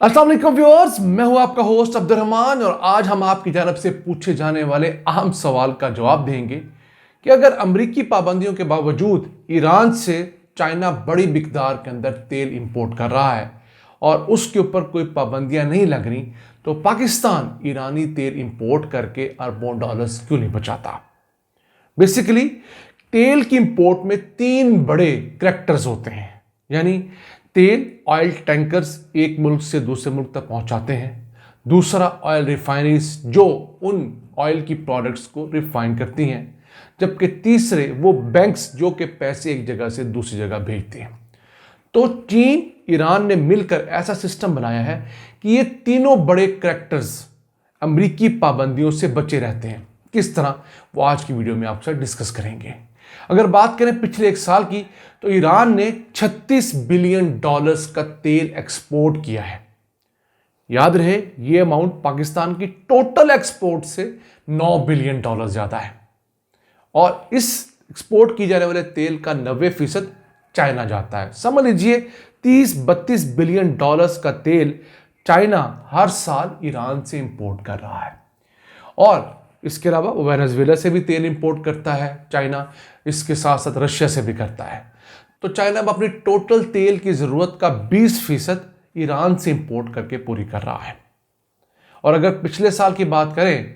अस्सलाम वालेकुम व्यूअर्स, मैं हूं आपका होस्ट अब्दुर्रहमान और आज हम आपकी जानब से पूछे जाने वाले अहम सवाल का जवाब देंगे कि अगर अमरीकी पाबंदियों के बावजूद ईरान से चाइना बड़ी मिकदार के अंदर तेल इंपोर्ट कर रहा है और उसके ऊपर कोई पाबंदियां नहीं लग रही, तो पाकिस्तान ईरानी तेल इंपोर्ट करके अरबों डॉलर्स क्यों नहीं बचाता। बेसिकली तेल की इंपोर्ट में तीन बड़े करैक्टर्स होते हैं, यानी तेल ऑयल टैंकर्स एक मुल्क से दूसरे मुल्क तक पहुंचाते हैं, दूसरा ऑयल रिफाइनरीज जो उन ऑयल की प्रोडक्ट्स को रिफाइन करती हैं, जबकि तीसरे वो बैंक्स जो कि पैसे एक जगह से दूसरी जगह भेजते हैं। तो चीन ईरान ने मिलकर ऐसा सिस्टम बनाया है कि ये तीनों बड़े करैक्टर्स अमरीकी पाबंदियों से बचे रहते हैं। किस तरह, वो आज की वीडियो में आपसे डिस्कस करेंगे। अगर बात करें पिछले एक साल की, तो ईरान ने 36 बिलियन डॉलर्स का तेल एक्सपोर्ट किया है। याद रहे, यह अमाउंट पाकिस्तान की टोटल एक्सपोर्ट से 9 बिलियन डॉलर ज्यादा है और इस एक्सपोर्ट की जाने वाले तेल का 90% चाइना जाता है। समझ लीजिए 30-32 बिलियन डॉलर्स का तेल चाइना हर साल ईरान से इंपोर्ट कर रहा है। और इसके अलावा वेनेजुएला से भी तेल इंपोर्ट करता है चाइना, इसके साथ साथ रशिया से भी करता है। तो चाइना अब अपनी टोटल तेल की ज़रूरत का 20% ईरान से इंपोर्ट करके पूरी कर रहा है। और अगर पिछले साल की बात करें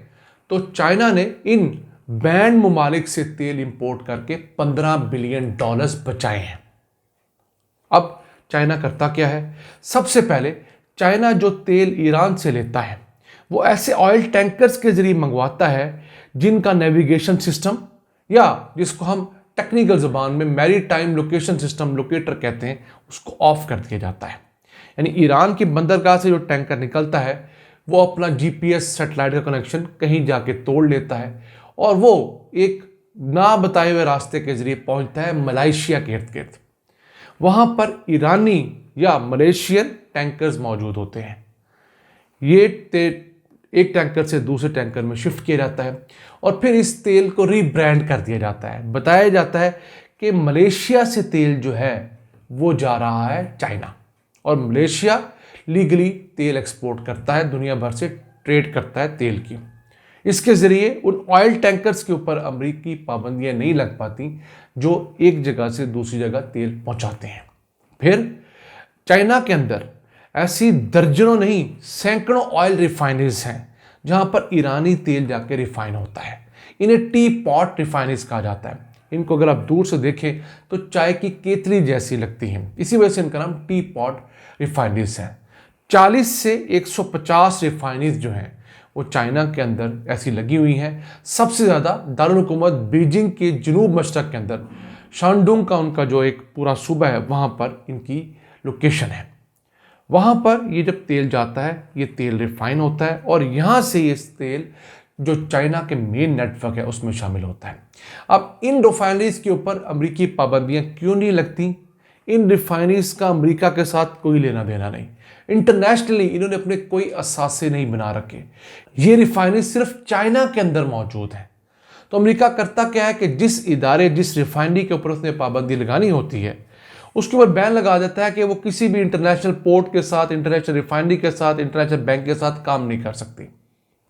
तो चाइना ने इन बैंड ममालिक से तेल इंपोर्ट करके 15 बिलियन डॉलर्स बचाए हैं। अब चाइना करता क्या है? सबसे पहले चाइना जो तेल ईरान से लेता है वो ऐसे ऑयल टैंकर्स के जरिए मंगवाता है जिनका नेविगेशन सिस्टम, या जिसको हम टेक्निकल ज़बान में मैरीटाइम लोकेशन सिस्टम लोकेटर कहते हैं, उसको ऑफ कर दिया जाता है। यानी ईरान की बंदरगाह से जो टैंकर निकलता है वो अपना जीपीएस सैटेलाइट का कनेक्शन कहीं जाके तोड़ लेता है और वो एक ना बताए हुए रास्ते के जरिए पहुंचता है मलेशिया के इर्द गिर्द। वहां पर ईरानी या मलेशियन टैंकर्स मौजूद होते हैं। ये एक टैंकर से दूसरे टैंकर में शिफ्ट किया जाता है और फिर इस तेल को रीब्रांड कर दिया जाता है। बताया जाता है कि मलेशिया से तेल जो है वो जा रहा है चाइना, और मलेशिया लीगली तेल एक्सपोर्ट करता है, दुनिया भर से ट्रेड करता है तेल की। इसके ज़रिए उन ऑयल टैंकर्स के ऊपर अमरीकी पाबंदियां नहीं लग पाती जो एक जगह से दूसरी जगह तेल पहुंचाते हैं। फिर चाइना के अंदर ऐसी दर्जनों नहीं सैकड़ों ऑयल रिफाइनरीज हैं जहां पर ईरानी तेल जाके रिफाइन होता है। इन्हें टी पॉट रिफाइनरीज कहा जाता है। इनको अगर आप दूर से देखें तो चाय की केतली जैसी लगती हैं, इसी वजह से इनका नाम टी पॉट रिफाइनरीज है। 40 से 150 रिफाइनरीज जो हैं वो चाइना के अंदर ऐसी लगी हुई हैं। सबसे ज़्यादा दारुल हुकूमत बीजिंग के जनूब मशरक के अंदर शानडुंग का उनका जो एक पूरा सूबा है वहाँ पर इनकी लोकेशन है। वहाँ पर ये जब तेल जाता है ये तेल रिफाइन होता है और यहाँ से ये तेल जो चाइना के मेन नेटवर्क है उसमें शामिल होता है। अब इन रिफाइनरीज के ऊपर अमरीकी पाबंदियाँ क्यों नहीं लगती? इन रिफाइनरीज का अमरीका के साथ कोई लेना देना नहीं। इंटरनेशनली इन्होंने अपने कोई असासे नहीं बना रखे। ये रिफाइनरी सिर्फ चाइना के अंदर मौजूद है। तो अमरीका करता क्या है कि जिस इदारे जिस रिफाइनरी के ऊपर उसने पाबंदी लगानी होती है उसके ऊपर बैन लगा देता है कि वो किसी भी इंटरनेशनल पोर्ट के साथ, इंटरनेशनल रिफाइनरी के साथ, इंटरनेशनल बैंक के साथ काम नहीं कर सकती।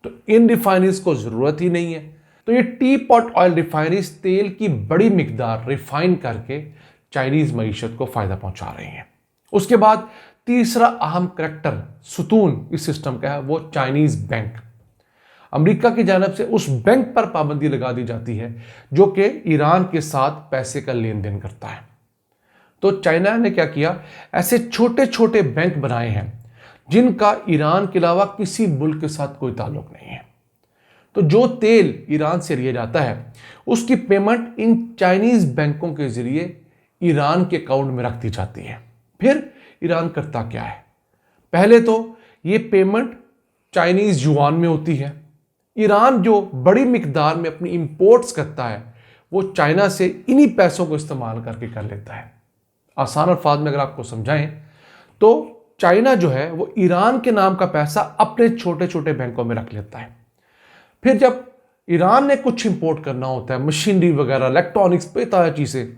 तो इन रिफाइनरीज को ज़रूरत ही नहीं है। तो ये टी पॉट ऑयल रिफाइनरीज तेल की बड़ी मिकदार रिफाइन करके चाइनीज़ मईशत को फ़ायदा पहुंचा रही हैं। उसके बाद तीसरा अहम करैक्टर सुतून इस सिस्टम का है वो चाइनीज़ बैंक। अमेरिका की जानब से उस बैंक पर पाबंदी लगा दी जाती है जो कि ईरान के साथ पैसे का लेन देन करता है। तो चाइना ने क्या किया, ऐसे छोटे छोटे बैंक बनाए हैं जिनका ईरान के अलावा किसी मुल्क के साथ कोई ताल्लुक नहीं है। तो जो तेल ईरान से लिया जाता है उसकी पेमेंट इन चाइनीज बैंकों के जरिए ईरान के अकाउंट में रख दी जाती है। फिर ईरान करता क्या है, पहले तो ये पेमेंट चाइनीज युआन में होती है। ईरान जो बड़ी मिकदार में अपनी इंपोर्ट्स करता है वो चाइना से इन्हीं पैसों को इस्तेमाल करके कर लेता है। आसान अल्फाज में अगर आपको समझाएं तो चाइना जो है वो ईरान के नाम का पैसा अपने छोटे छोटे बैंकों में रख लेता है। फिर जब ईरान ने कुछ इंपोर्ट करना होता है, मशीनरी वगैरह, इलेक्ट्रॉनिक्स, बेताया चीज़ें,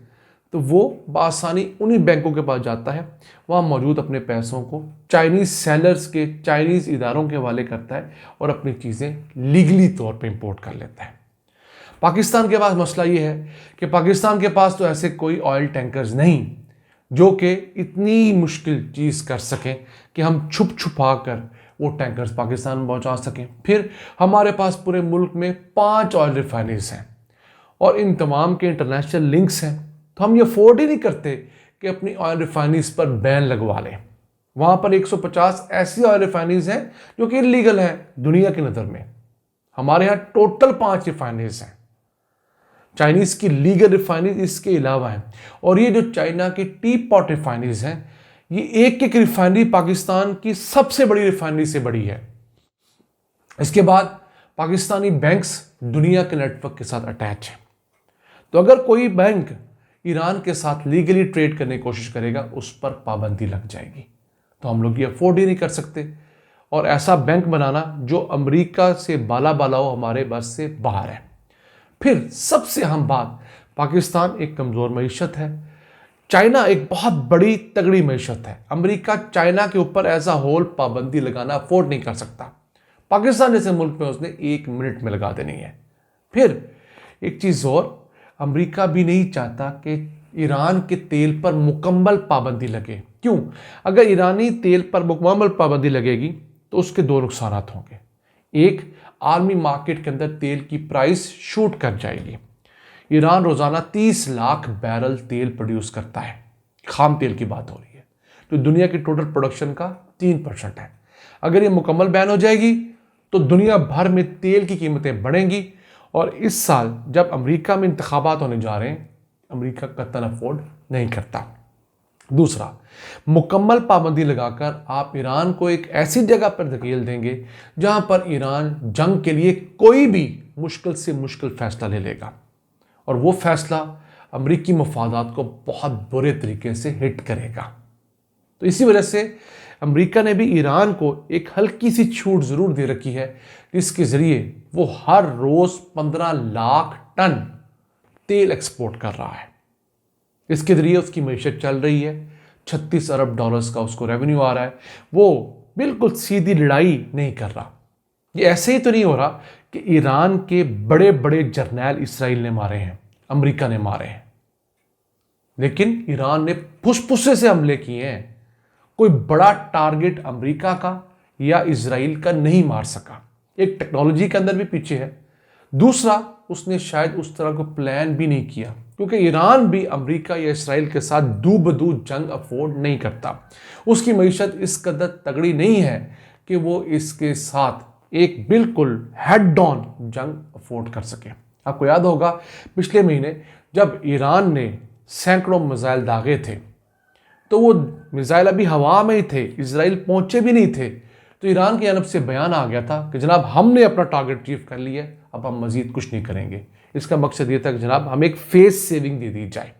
तो वो बआसानी उन्हीं बैंकों के पास जाता है, वहाँ मौजूद अपने पैसों को चाइनीज़ सेलर्स के, चाइनीज़ इदारों के हवाले करता है और अपनी चीज़ें लीगली तौर पे इंपोर्ट कर लेता है। पाकिस्तान के पास मसला ये है कि पाकिस्तान के पास तो ऐसे कोई ऑयल टैंकर्स नहीं जो कि इतनी मुश्किल चीज़ कर सकें कि हम छुप छुपा कर वो टैंकर्स पाकिस्तान में पहुंचा सकें। फिर हमारे पास पूरे मुल्क में 5 ऑयल रिफाइनरीज हैं और इन तमाम के इंटरनेशनल लिंक्स हैं, तो हम ये अफोर्ड ही नहीं करते कि अपनी ऑयल रिफाइनरीज पर बैन लगवा लें। वहाँ पर 150 ऐसी ऑयल रिफाइनरीज हैं जो कि इलीगल हैं दुनिया की नज़र में। हमारे यहाँ टोटल 5 रिफाइनरीज हैं, चाइनीज़ की लीगल रिफाइनरीज इसके अलावा हैं। और ये जो चाइना की टी पॉट रिफाइनरीज हैं, ये एक एक रिफाइनरी पाकिस्तान की सबसे बड़ी रिफाइनरी से बड़ी है। इसके बाद पाकिस्तानी बैंक्स दुनिया के नेटवर्क के साथ अटैच हैं, तो अगर कोई बैंक ईरान के साथ लीगली ट्रेड करने की कोशिश करेगा उस पर पाबंदी लग जाएगी। तो हम लोग ये अफोर्ड ही नहीं कर सकते, और ऐसा बैंक बनाना जो अमेरिका से बाला बाला हो हमारे बस से बाहर है। फिर सबसे अहम बात, पाकिस्तान एक कमज़ोर मईशत है, चाइना एक बहुत बड़ी तगड़ी मईशत है। अमेरिका चाइना के ऊपर एज अ होल पाबंदी लगाना अफोर्ड नहीं कर सकता। पाकिस्तान जैसे मुल्क में उसने 1 मिनट में लगा देनी है। फिर एक चीज़ और, अमेरिका भी नहीं चाहता कि ईरान के तेल पर मुकम्मल पाबंदी लगे। क्यों? अगर ईरानी तेल पर मुकम्मल पाबंदी लगेगी तो उसके 2 नुकसान होंगे। एक, आर्मी मार्केट के अंदर तेल की प्राइस शूट कर जाएगी। ईरान रोज़ाना 30 लाख बैरल तेल प्रोड्यूस करता है, खाम तेल की बात हो रही है, जो दुनिया की टोटल प्रोडक्शन का 3% है। अगर ये मुकम्मल बैन हो जाएगी तो दुनिया भर में तेल की कीमतें बढ़ेंगी, और इस साल जब अमेरिका में इंतखाबात होने जा रहे हैं, अमेरिका कतई अफोर्ड नहीं करता। दूसरा, मुकम्मल पाबंदी लगाकर आप ईरान को एक ऐसी जगह पर धकेल देंगे जहां पर ईरान जंग के लिए कोई भी मुश्किल से मुश्किल फैसला ले लेगा, और वो फैसला अमेरिकी मफादात को बहुत बुरे तरीके से हिट करेगा। तो इसी वजह से अमेरिका ने भी ईरान को एक हल्की सी छूट ज़रूर दे रखी है, जिसके ज़रिए वो हर रोज़ 15 लाख टन तेल एक्सपोर्ट कर रहा है। इसके ज़रिए उसकी मईशत चल रही है, 36 अरब डॉलर्स का उसको रेवेन्यू आ रहा है। वो बिल्कुल सीधी लड़ाई नहीं कर रहा। ये ऐसे ही तो नहीं हो रहा कि ईरान के बड़े बड़े जर्नैल इसराइल ने मारे हैं, अमेरिका ने मारे हैं, लेकिन ईरान ने फुसफुसे से हमले किए हैं। कोई बड़ा टारगेट अमेरिका का या इजराइल का नहीं मार सका। एक टेक्नोलॉजी के अंदर भी पीछे है, दूसरा उसने शायद उस तरह को प्लान भी नहीं किया, क्योंकि ईरान भी अमेरिका या इसराइल के साथ दू बदू जंग अफोर्ड नहीं करता। उसकी मईशत इस कदर तगड़ी नहीं है कि वो इसके साथ एक बिल्कुल हेड ऑन जंग अफोर्ड कर सके। आपको याद होगा पिछले महीने जब ईरान ने सैकड़ों मिसाइल दागे थे, तो वो मिसाइल अभी हवा में ही थे, इजराइल पहुंचे भी नहीं थे, तो ईरान की जानब से बयान आ गया था कि जनाब हमने अपना टारगेट अचीव कर लिया, अब हम मजीद कुछ नहीं करेंगे। इसका मकसद ये था कि जनाब हमें एक फेस सेविंग दे दी जाए।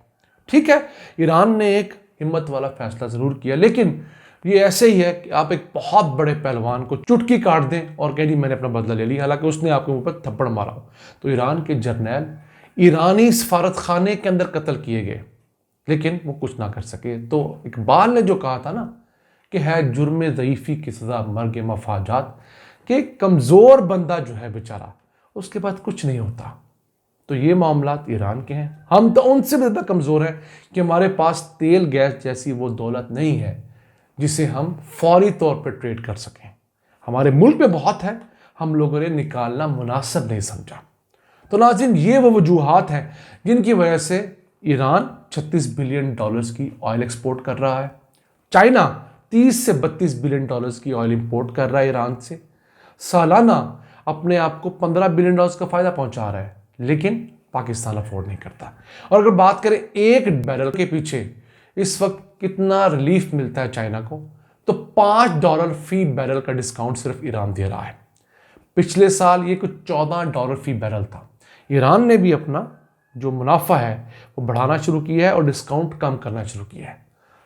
ठीक है, ईरान ने एक हिम्मत वाला फैसला ज़रूर किया, लेकिन ये ऐसे ही है कि आप एक बहुत बड़े पहलवान को चुटकी काट दें और कह दी मैंने अपना बदला ले लिया, हालांकि उसने आपके मुंह पर थप्पड़ मारा हो। तो ईरान के जर्नैल ईरानी सफारत खाने के अंदर कत्ल किए गए, लेकिन वो कुछ ना कर सके। तो इकबाल ने जो कहा था ना कि है जुर्म ज़ईफ़ी की सज़ा मर्ग मफाजात, कि कमज़ोर बंदा जो है बेचारा उसके बाद कुछ नहीं होता। तो ये मामलात ईरान के हैं। हम तो उनसे भी ज़्यादा कमज़ोर हैं कि हमारे पास तेल गैस जैसी वो दौलत नहीं है जिसे हम फौरी तौर पर ट्रेड कर सकें। हमारे मुल्क में बहुत है, हम लोगों ने निकालना मुनासिब नहीं समझा। तो नाज़रीन, ये वो वजूहात हैं जिनकी वजह से ईरान 36 बिलियन डॉलर्स की ऑयल एक्सपोर्ट कर रहा है। चाइना 30 से 32 बिलियन डॉलर्स की ऑयल इंपोर्ट कर रहा है ईरान से। सालाना अपने आप को 15 बिलियन डॉलर्स का फ़ायदा पहुंचा रहा है, लेकिन पाकिस्तान अफोर्ड नहीं करता। और अगर बात करें एक बैरल के पीछे इस वक्त कितना रिलीफ मिलता है चाइना को, तो $5 फी बैरल का डिस्काउंट सिर्फ ईरान दे रहा है। पिछले साल ये कुछ $14 फी बैरल था। ईरान ने भी अपना जो मुनाफा है वो बढ़ाना शुरू किया है और डिस्काउंट कम करना शुरू किया है।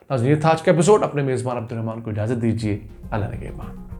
नाज़रीन, ये था आज का एपिसोड। अपने मेज़बान अब्दुल रहमान को इजाज़त दीजिए। अल्लाह निगहबान।